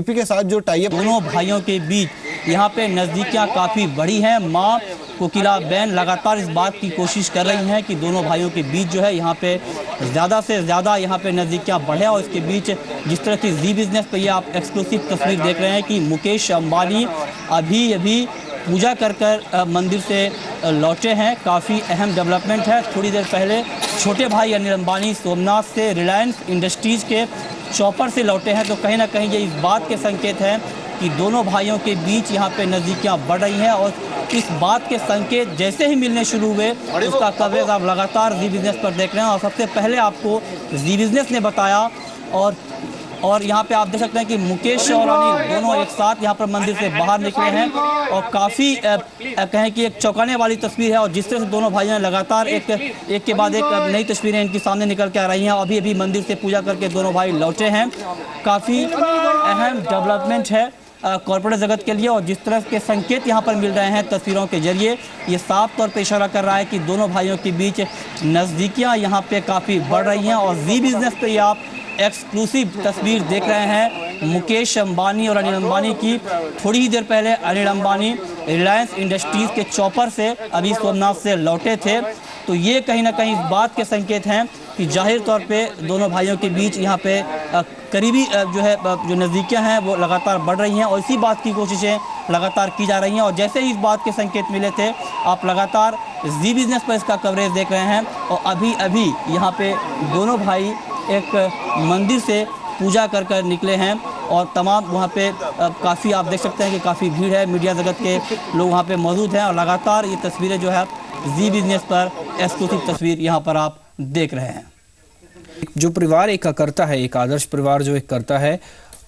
UP के साथ जो टाई अप दोनों भाइयों के बीच यहाँ पे नज़दीकियाँ काफ़ी बढ़ी हैं। माँ कोकिला बहन लगातार इस बात की कोशिश कर रही हैं कि दोनों भाइयों के बीच जो है यहाँ पे ज़्यादा से ज़्यादा यहाँ पे नज़दीकियाँ बढ़े। और इसके बीच जिस तरह की जी बिजनेस पे ये आप एक्सक्लूसिव तस्वीर देख रहे हैं कि मुकेश अंबानी अभी पूजा कर मंदिर से लौटे हैं। काफ़ी अहम डेवलपमेंट है। थोड़ी देर पहले छोटे भाई अनिल अंबानी सोमनाथ से रिलायंस इंडस्ट्रीज़ के चॉपर से लौटे हैं। तो कहीं ना कहीं ये इस बात के संकेत हैं कि दोनों भाइयों के बीच यहाँ पे नज़दीकियाँ बढ़ रही हैं। और इस बात के संकेत जैसे ही मिलने शुरू हुए उसका कवरेज आप लगातार जी बिजनेस पर देख रहे हैं। और सबसे पहले आपको जी बिजनेस ने बताया और यहाँ पे आप देख सकते हैं कि मुकेश और अनिल दोनों एक साथ यहाँ पर मंदिर से बाहर निकले हैं। और काफ़ी कहें कि एक चौंकाने वाली तस्वीर है। और जिस तरह से दोनों भाइयों ने लगातार एक के बाद एक नई तस्वीरें इनके सामने निकल के आ रही हैं। अभी मंदिर से पूजा करके दोनों भाई लौटे हैं। काफ़ी अहम डेवलपमेंट है कॉर्पोरेट जगत के लिए। और जिस तरह के संकेत यहाँ पर मिल रहे हैं तस्वीरों के जरिए, ये साफ तौर पे इशारा कर रहा है कि दोनों भाइयों के बीच नज़दीकियाँ यहाँ पे काफ़ी बढ़ रही हैं। और जी बिजनेस पे आप एक्सक्लूसिव तस्वीर देख रहे हैं मुकेश अंबानी और अनिल अंबानी की। थोड़ी ही देर पहले अनिल अंबानी रिलायंस इंडस्ट्रीज़ के चॉपर से अभी सोमनाथ से लौटे थे। तो ये कहीं ना कहीं इस बात के संकेत हैं कि जाहिर तौर पे दोनों भाइयों के बीच यहाँ पे करीबी जो नज़दीकियाँ हैं वो लगातार बढ़ रही हैं। और इसी बात की कोशिशें लगातार की जा रही हैं। और जैसे ही इस बात के संकेत मिले थे आप लगातार जी बिजनेस पर इसका कवरेज देख रहे हैं। और अभी यहाँ पे दोनों भाई एक मंदिर से पूजा कर निकले हैं। और तमाम वहाँ पे काफ़ी आप देख सकते हैं कि काफ़ी भीड़ है। मीडिया जगत के लोग वहाँ पे मौजूद हैं। और लगातार ये तस्वीरें जो है जी बिजनेस पर एक्सक्लूसिव तस्वीर यहाँ पर आप देख रहे हैं। जो परिवार एक करता है, एक आदर्श परिवार जो एक करता है,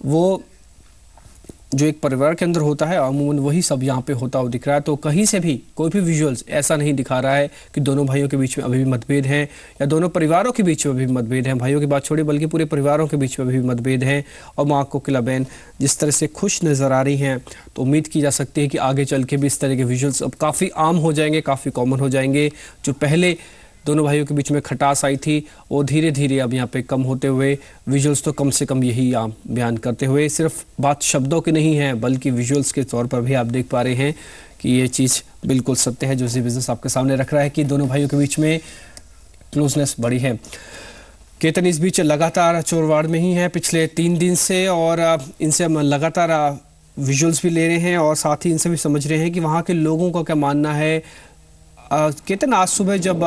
वो जो एक परिवार के अंदर होता है अमूमन वही सब यहाँ पे होता हुआ दिख रहा है। तो कहीं से भी कोई भी विजुअल्स ऐसा नहीं दिखा रहा है कि दोनों भाइयों के बीच में अभी भी मतभेद हैं या दोनों परिवारों के बीच में अभी भी मतभेद हैं। भाइयों की बात छोड़िए बल्कि पूरे परिवारों के बीच में अभी भी मतभेद हैं। और माँ कोकिला बहन जिस तरह से खुश नज़र आ रही हैं तो उम्मीद की जा सकती है कि आगे चल के भी इस तरह के विजुअल्स अब काफ़ी आम हो जाएंगे, काफ़ी कॉमन हो जाएंगे। जो पहले दोनों भाइयों के बीच में खटास आई थी वो धीरे धीरे अब यहाँ पे कम होते हुए विजुअल्स तो कम से कम यही आप बयान करते हुए सिर्फ बात शब्दों की नहीं है बल्कि विजुअल्स के तौर पर भी आप देख पा रहे हैं कि ये चीज़ बिल्कुल सत्य है जो जी बिजनेस आपके सामने रख रहा है कि दोनों भाइयों के बीच में क्लोजनेस बढ़ी है। केतन इस बीच लगातार चोरवाड़ में ही है पिछले 3 दिन से और इनसे हम लगातार विजुअल्स भी ले रहे हैं और साथ ही इनसे भी समझ रहे हैं कि वहाँ के लोगों का क्या मानना है। केतन आज सुबह जब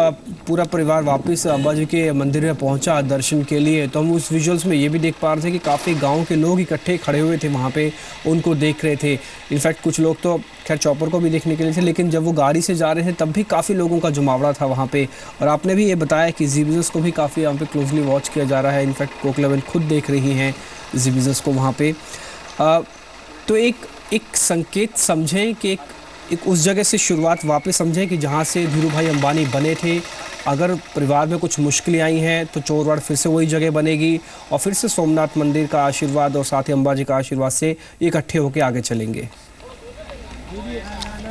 पूरा परिवार वापस अम्बा जी के मंदिर में पहुंचा दर्शन के लिए तो हम उस विजुअल्स में ये भी देख पा रहे थे कि काफ़ी गांव के लोग इकट्ठे खड़े हुए थे वहां पे, उनको देख रहे थे। इनफैक्ट कुछ लोग तो खैर चॉपर को भी देखने के लिए थे लेकिन जब वो गाड़ी से जा रहे थे तब भी काफ़ी लोगों का जमावड़ा था वहाँ पे। और आपने भी ये बताया कि जी बिजनेस को भी काफ़ी यहाँ पे क्लोजली वॉच किया जा रहा है। इनफैक्ट कोकिला बहन खुद देख रही हैं जी बिजनेस को वहाँ पे। तो एक संकेत समझें कि एक उस जगह से शुरुआत वापस समझें कि जहाँ से धीरू भाई अंबानी बने थे। अगर परिवार में कुछ मुश्किलें आई हैं तो चोरवाड़ फिर से वही जगह बनेगी और फिर से सोमनाथ मंदिर का आशीर्वाद और साथ ही अंबा जी का आशीर्वाद से इकट्ठे होकर आगे चलेंगे।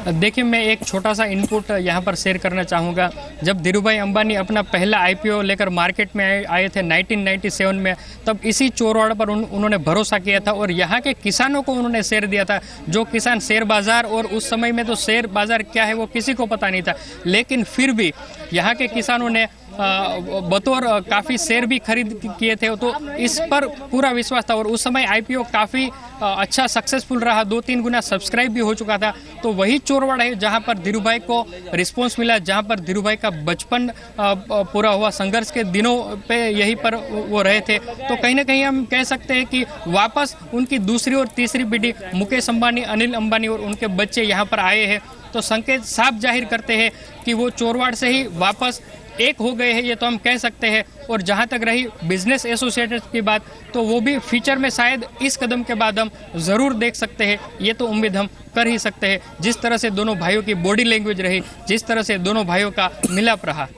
देखिए मैं एक छोटा सा इनपुट यहाँ पर शेयर करना चाहूँगा। जब धीरूभाई अंबानी अपना पहला आईपीओ लेकर मार्केट में आए थे 1997 में, तब इसी चोरवाड़ पर उन्होंने भरोसा किया था और यहाँ के किसानों को उन्होंने शेयर दिया था। जो किसान शेयर बाज़ार, और उस समय में तो शेयर बाज़ार क्या है वो किसी को पता नहीं था, लेकिन फिर भी यहाँ के किसानों ने बतौर काफ़ी शेयर भी खरीद किए थे। तो इस पर पूरा विश्वास था और उस समय आईपीओ काफ़ी अच्छा सक्सेसफुल रहा, 2-3 गुना सब्सक्राइब भी हो चुका था। तो वही चोरवाड़ है जहां पर धीरूभाई को रिस्पांस मिला, जहां पर धीरूभाई का बचपन पूरा हुआ, संघर्ष के दिनों पे यहीं पर वो रहे थे। तो कहीं ना कहीं हम कह सकते हैं कि वापस उनकी दूसरी और तीसरी पीढ़ी मुकेश अंबानी, अनिल अंबानी और उनके बच्चे यहाँ पर आए हैं। तो संकेत साफ जाहिर करते हैं कि वो चोरवाड़ से ही वापस एक हो गए हैं, ये तो हम कह सकते हैं। और जहाँ तक रही बिजनेस एसोसिएटेड की बात, तो वो भी फ्यूचर में शायद इस कदम के बाद हम ज़रूर देख सकते हैं, ये तो उम्मीद हम कर ही सकते हैं। जिस तरह से दोनों भाइयों की बॉडी लैंग्वेज रही, जिस तरह से दोनों भाइयों का मिलाप रहा।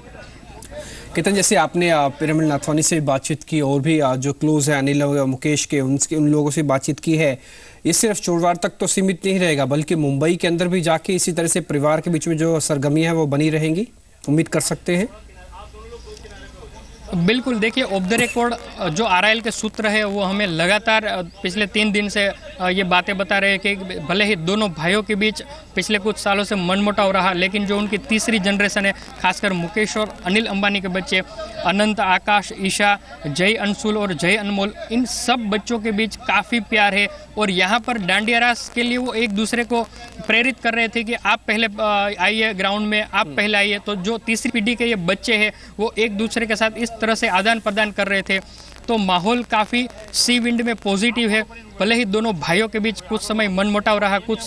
केतन, जैसे आपने पिरामिड नाथवानी से बातचीत की और भी जो क्लोज है अनिल मुकेश के, उन लोगों से बातचीत की है, ये सिर्फ चोरवाड़ तक तो सीमित नहीं रहेगा बल्कि मुंबई के अंदर भी जाके इसी तरह से परिवार के बीच में जो सरगर्मियाँ हैं वो बनी रहेंगी, उम्मीद कर सकते हैं? बिल्कुल, देखिए ऑफ द रिकॉर्ड जो आरआईएल के सूत्र है वो हमें लगातार पिछले 3 दिन से ये बातें बता रहे हैं कि भले ही दोनों भाइयों के बीच पिछले कुछ सालों से मनमुटाव रहा, लेकिन जो उनकी तीसरी जनरेशन है, खासकर मुकेश और अनिल अंबानी के बच्चे अनंत, आकाश, ईशा, जय अंशुल और जय अनमोल, इन सब बच्चों के बीच काफ़ी प्यार है। और यहाँ पर डांडिया रास के लिए वो एक दूसरे को प्रेरित कर रहे थे कि आप पहले आइए ग्राउंड में, आप पहले आइए। तो जो तीसरी पीढ़ी के ये बच्चे हैं वो एक दूसरे के साथ इस तरह से आदान प्रदान कर रहे थे, तो माहौल काफ़ी सी विंड में पॉजिटिव है। भले ही दोनों भाइयों के बीच कुछ समय मनमुटाव रहा, कुछ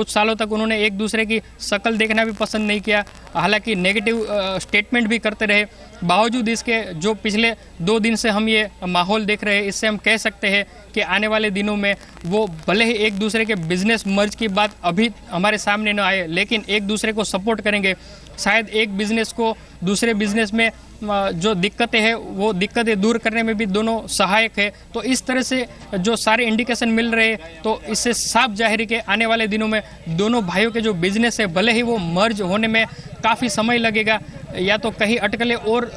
सालों तक उन्होंने एक दूसरे की शक्ल देखना भी पसंद नहीं किया, हालांकि नेगेटिव स्टेटमेंट भी करते रहे। बावजूद इसके जो पिछले 2 दिन से हम ये माहौल देख रहे हैं, इससे हम कह सकते हैं कि आने वाले दिनों में वो भले ही एक दूसरे के बिजनेस मर्ज की बात अभी हमारे सामने न आए, लेकिन एक दूसरे को सपोर्ट करेंगे। शायद एक बिजनेस को दूसरे बिजनेस में जो दिक्कतें हैं वो दिक्कतें दूर करने में भी दोनों सहायक है। तो इस तरह से जो सारे इंडिकेशन मिल रहे हैं, तो इससे साफ जाहिर है कि आने वाले दिनों में दोनों भाइयों के जो बिजनेस है, भले ही वो मर्ज होने में काफ़ी समय लगेगा या तो कहीं अटकलें और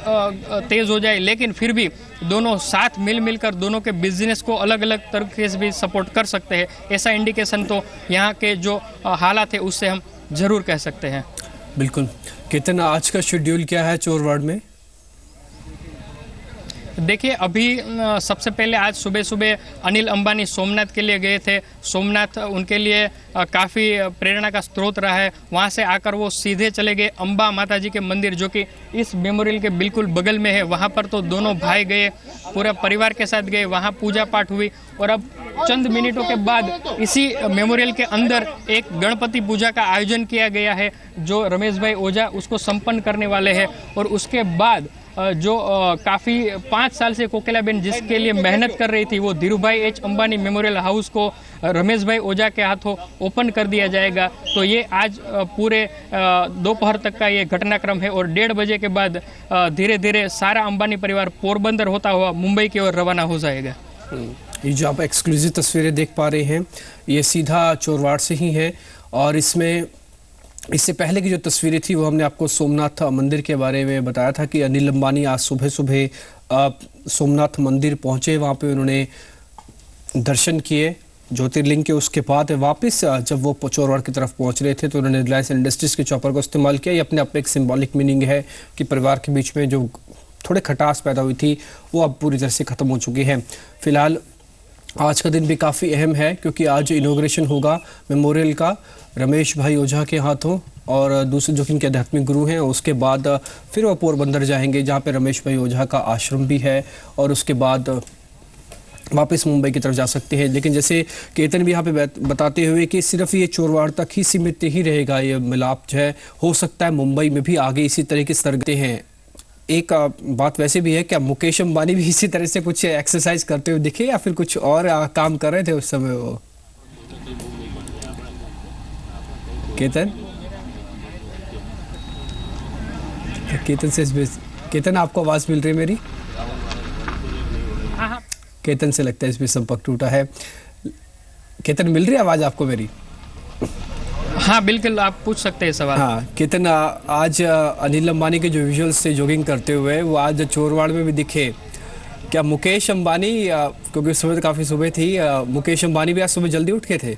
तेज़ हो जाए, लेकिन फिर भी दोनों साथ मिलकर दोनों के बिजनेस को अलग अलग तरीके से भी सपोर्ट कर सकते हैं। ऐसा इंडिकेशन तो यहाँ के जो हालात है उससे हम ज़रूर कह सकते हैं। बिल्कुल। केतन, आज का शेड्यूल क्या है चोरवाड़ में? देखिए, अभी सबसे पहले आज सुबह सुबह अनिल अंबानी सोमनाथ के लिए गए थे। सोमनाथ उनके लिए काफ़ी प्रेरणा का स्रोत रहा है। वहाँ से आकर वो सीधे चले गए अंबा माता जी के मंदिर, जो कि इस मेमोरियल के बिल्कुल बगल में है। वहाँ पर तो दोनों भाई गए, पूरा परिवार के साथ गए, वहाँ पूजा पाठ हुई और अब चंद मिनटों के बाद इसी मेमोरियल के अंदर एक गणपति पूजा का आयोजन किया गया है, जो रमेश भाई ओझा उसको संपन्न करने वाले हैं। और उसके बाद जो काफ़ी 5 साल से कोकिलाबेन जिसके लिए मेहनत कर रही थी, वो Dhirubhai H Ambani memorial house को रमेश भाई ओझा के हाथों ओपन कर दिया जाएगा। तो ये आज पूरे दोपहर तक का ये घटनाक्रम है और 1:30 बजे के बाद धीरे धीरे सारा अंबानी परिवार पोरबंदर होता हुआ मुंबई की ओर रवाना हो जाएगा। ये जो आप एक्सक्लूसिव तस्वीरें देख पा रहे हैं, ये सीधा चोरवाड़ से ही है। और इससे पहले की जो तस्वीरें थी वो हमने आपको सोमनाथ मंदिर के बारे में बताया था कि अनिल अंबानी आज सुबह सुबह सोमनाथ मंदिर पहुंचे, वहां पे उन्होंने दर्शन किए ज्योतिर्लिंग के। उसके बाद वापस जब वो चोरवाड़ की तरफ पहुंच रहे थे तो उन्होंने रिलायंस इंडस्ट्रीज के चॉपर को इस्तेमाल किया। ये अपने आप में एक सिंबॉलिक मीनिंग है कि परिवार के बीच में जो थोड़े खटास पैदा हुई थी वो अब पूरी तरह से ख़त्म हो चुकी है। फिलहाल आज का दिन भी काफ़ी अहम है क्योंकि आज इनॉग्रेशन होगा मेमोरियल का रमेश भाई ओझा के हाथों, और दूसरे जो कि इनके आध्यात्मिक गुरु हैं। उसके बाद फिर वो पोरबंदर जाएंगे जहाँ पे रमेश भाई ओझा का आश्रम भी है, और उसके बाद वापस मुंबई की तरफ जा सकते हैं। लेकिन जैसे केतन भी यहाँ पे बताते हुए कि सिर्फ ये चोरवाड़ तक ही सीमित नहीं रहेगा, ये मिलाप जो है हो सकता है मुंबई में भी आगे इसी तरह की सरगते हैं। एक बात वैसे भी है, क्या मुकेश अंबानी भी इसी तरह से कुछ एक्सरसाइज करते हुए दिखे या फिर कुछ और काम कर रहे थे उस समय वो? केतन आपको आवाज मिल रही है मेरी? केतन से लगता है इसमें संपर्क टूटा है। केतन, मिल रही है आवाज आपको मेरी? हाँ बिल्कुल, आप पूछ सकते हैं सवाल। हाँ केतन, आज अनिल अंबानी के जो विजुअल्स थे जॉगिंग करते हुए वो आज चोरवाड़ में भी दिखे। क्या मुकेश अंबानी, क्योंकि सुबह काफ़ी सुबह थी, मुकेश अंबानी भी आज सुबह जल्दी उठ के थे?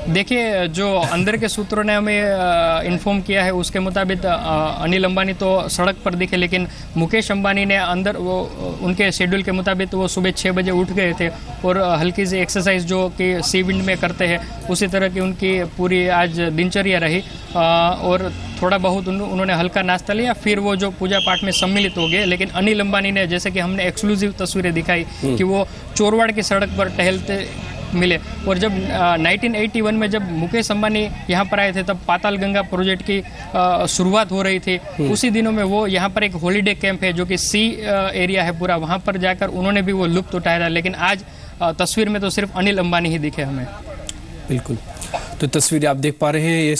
देखिए, जो अंदर के सूत्रों ने हमें इन्फॉर्म किया है उसके मुताबिक अनिल अंबानी तो सड़क पर दिखे, लेकिन मुकेश अंबानी ने अंदर वो उनके शेड्यूल के मुताबिक वो सुबह 6 बजे उठ गए थे और हल्की सी एक्सरसाइज जो कि सी विंड में करते हैं उसी तरह की उनकी पूरी आज दिनचर्या रही। और थोड़ा बहुत उन्होंने हल्का नाश्ता लिया, फिर वो जो पूजा पाठ में सम्मिलित हो गए। लेकिन अनिल अंबानी ने, जैसे कि हमने एक्सक्लूसिव तस्वीरें दिखाई कि वो चोरवाड़ की सड़क पर टहलते मिले। और जब 1981 में जब मुकेश अंबानी यहाँ पर आए थे तब पाताल गंगा प्रोजेक्ट की शुरुआत हो रही थी। उसी दिनों में वो यहाँ पर एक हॉलीडे कैंप है जो कि सी एरिया है पूरा, वहाँ पर जाकर उन्होंने भी वो लुत्फ उठाया था। लेकिन आज तस्वीर में तो सिर्फ अनिल अंबानी ही दिखे हमें। बिल्कुल, तो तस्वीरें आप देख पा रहे हैं, ये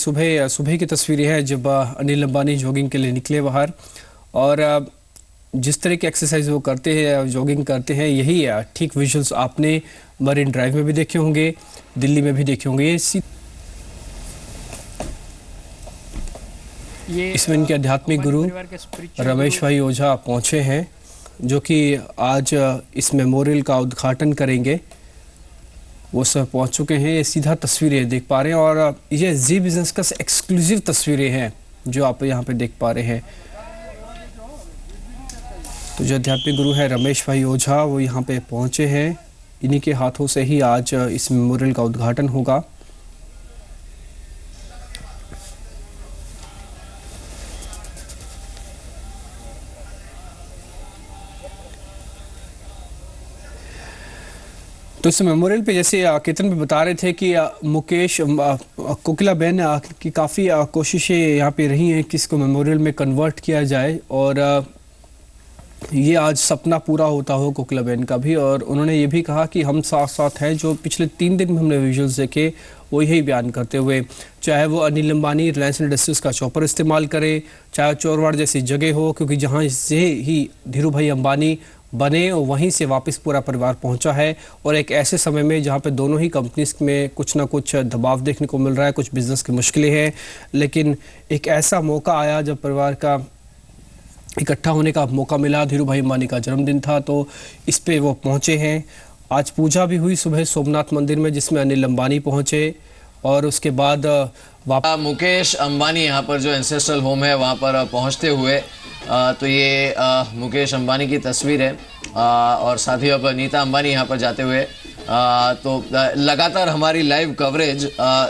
सुबह की तस्वीरें हैं जब अनिल अंबानी जॉगिंग के लिए निकले बाहर। और जिस तरह की एक्सरसाइज वो करते हैं, जॉगिंग करते हैं, यही ठीक विजुअल्स आपने मरीन ड्राइव में भी देखे होंगे, दिल्ली में भी देखे होंगे। ये इसमें इनके आध्यात्मिक गुरु परिवार के spiritual रमेश भाई ओझा पहुंचे हैं, जो कि आज इस मेमोरियल का उद्घाटन करेंगे। वो सब पहुंच चुके हैं। ये सीधा तस्वीरें देख पा रहे हैं और ये जी बिजनेस का एक्सक्लूसिव तस्वीरें हैं जो आप यहाँ पे देख पा रहे हैं। तो जो आध्यात्मिक गुरु है रमेश भाई ओझा, वो यहाँ पे पहुंचे हैं। इन्हीं के हाथों से ही आज इस मेमोरियल का उद्घाटन होगा। तो इस मेमोरियल पे जैसे केतन भी बता रहे थे कि मुकेश कोकिला बेन की काफ़ी कोशिशें यहाँ पे रही हैं कि इसको मेमोरियल में कन्वर्ट किया जाए और ये आज सपना पूरा होता हो कोकिला बेन का भी। और उन्होंने ये भी कहा कि हम साथ साथ हैं। जो पिछले 3 दिन में हमने विजुअल्स देखे वो यही बयान करते हुए, चाहे वो अनिल अंबानी रिलायंस इंडस्ट्रीज का चॉपर इस्तेमाल करे, चाहे चोरवाड़ जैसी जगह हो, क्योंकि जहाँ से ही धीरू भाई अंबानी बने और वहीं से वापस पूरा परिवार पहुंचा है। और एक ऐसे समय में जहां पे दोनों ही कंपनीज में कुछ ना कुछ दबाव देखने को मिल रहा है, कुछ बिजनेस की मुश्किलें हैं, लेकिन एक ऐसा मौका आया जब परिवार का इकट्ठा होने का मौका मिला। धीरू भाई अंबानी का जन्मदिन था तो इस पे वो पहुंचे हैं। आज पूजा भी हुई सुबह सोमनाथ मंदिर में, जिसमें अनिल अंबानी पहुंचे और उसके बाद मुकेश अंबानी यहाँ पर जो एंसेस्ट्रल होम है वहाँ पर पहुँचते हुए तो ये मुकेश अंबानी की तस्वीर है और साथ ही अब नीता अंबानी यहाँ पर जाते हुए तो लगातार हमारी लाइव कवरेज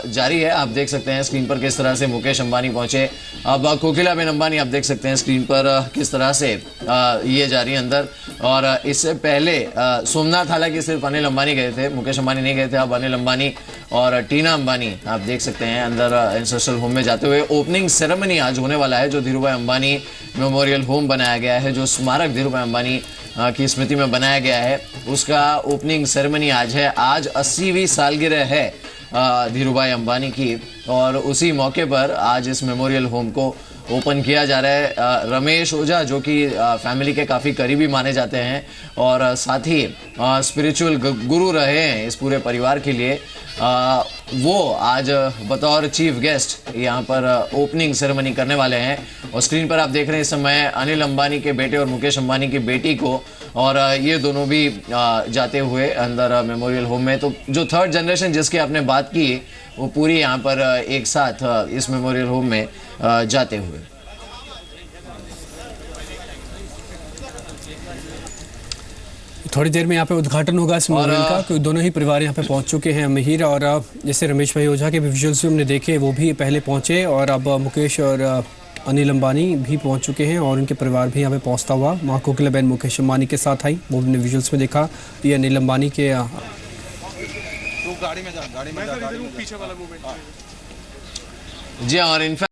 जारी है। आप देख सकते हैं स्क्रीन पर किस तरह से मुकेश अंबानी पहुंचे। अब कोकिला बेन अंबानी आप देख सकते हैं स्क्रीन पर किस तरह से ये जा रही है अंदर। और इससे पहले सोमनाथ हालांकि सिर्फ अनिल अंबानी गए थे, मुकेश अंबानी नहीं गए थे। अब अनिल अंबानी और टीना अंबानी आप देख सकते हैं अंदर एंसेस्ट्रल होम में जाते हुए। ओपनिंग सेरेमनी आज होने वाला है जो धीरू भाई अंबानी मेमोरियल होम बनाया गया है, जो स्मारक धीरू भाई अंबानी की स्मृति में बनाया गया है, उसका ओपनिंग सेरेमनी आज है। आज 80वीं सालगिरह है धीरू भाई अंबानी की और उसी मौके पर आज इस मेमोरियल होम को ओपन किया जा रहा है। रमेश ओझा जो कि फैमिली के काफ़ी करीबी माने जाते हैं और साथ ही स्पिरिचुअल गुरु रहे हैं इस पूरे परिवार के लिए, वो आज बतौर चीफ गेस्ट यहाँ पर ओपनिंग सेरेमनी करने वाले हैं। और स्क्रीन पर आप देख रहे हैं इस समय अनिल अंबानी के बेटे और मुकेश अंबानी की बेटी को, और ये दोनों भी जाते हुए अंदर मेमोरियल होम में। तो जो थर्ड जनरेशन जिसकी आपने बात की वो पूरी यहाँ पर एक साथ इस मेमोरियल होम में जाते हुए। थोड़ी देर में यहाँ पे उद्घाटन होगा इस मेमोरियल का, क्योंकि दोनों ही परिवार यहाँ पे पहुँच चुके हैं। मिहिर और जैसे रमेश भाई ओझा के भी विजुअल्स भी हमने देखे, वो भी पहले पहुँचे और अब मुकेश और अनिल अंबानी भी पहुँच चुके हैं और उनके परिवार भी यहाँ पे पहुँचता हुआ। माँ कोकिला बेन मुकेश अंबानी के साथ आई, वो हमने विजुअल्स में देखा। ये अनिल अंबानी के जी हाँ, और इनफैक्ट